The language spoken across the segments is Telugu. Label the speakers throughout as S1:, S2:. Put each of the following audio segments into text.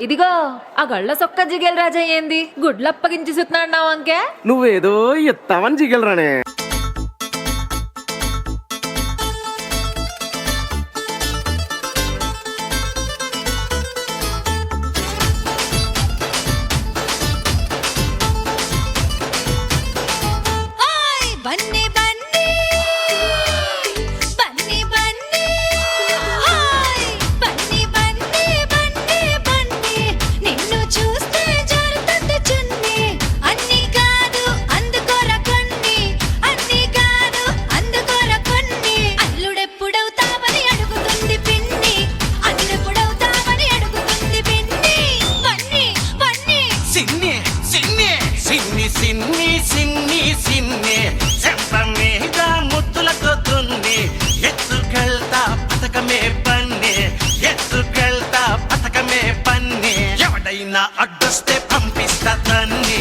S1: ఇదిగో ఆ గళ్ళ సొక్క జిగేల్ రాజా ఏంది గుడ్లప్పగించి సుతున్నాడు అంకే
S2: నువ్వేదో ఎత్తావని జిగలరానే.
S3: అడ్డొస్తే పంపిస్తా తన్ని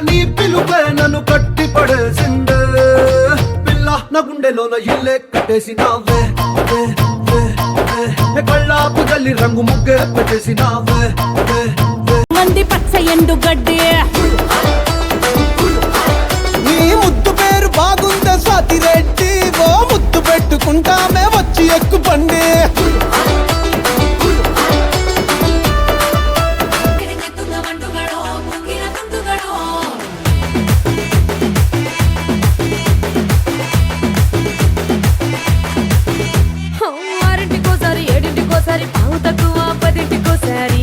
S4: నీ పిలుపే నన్ను కట్టి పడేసిందే పిల్ల నా గుండెలోన ఇల్లే కట్టేసినావే కళ్ళాపు జల్లి రంగు ముగ్గే పెట్టేసినావే
S5: మంది పచ్చ ఎండు గడ్డి
S6: నీ ముద్దు పేరు బాగుందా స్వాతి రెడ్డి ఓ ముద్దు పెట్టుకుంటామే వచ్చి ఎక్కు పండి
S1: ఆరింటికోసారి ఏడింటికోసారి పావు తక్కువ పదింటికోసారి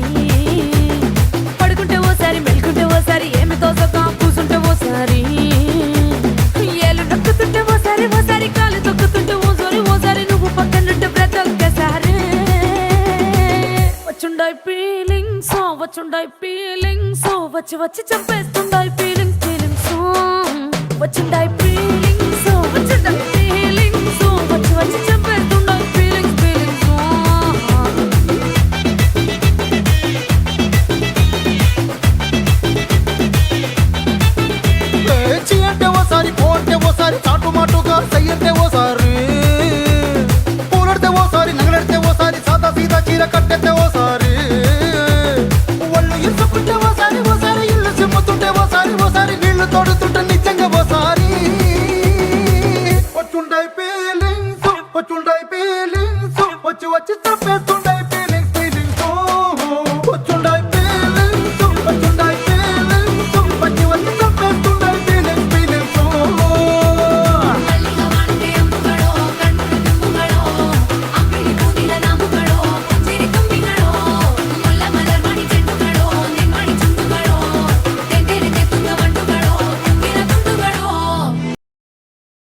S1: పడుకుంటే ఓసారి మెలుకుంటే ఓసారి ఏమి తోసక కూసుంటే ఓసారి ఏళ్ళు నొక్కుతుంటే ఓసారి ఓసారి కాలు తొక్కుతుంటే ఓసారి నువ్వు పక్కనుంటే బ్రతొక్కసారి వచ్చుండాయి ఫీలింగ్స్ వచ్చి వచ్చి చంపేస్తుండాయి ఫీలింగ్స్ వచ్చిండాయి ఫీలింగ్స్ వచ్చిండాయి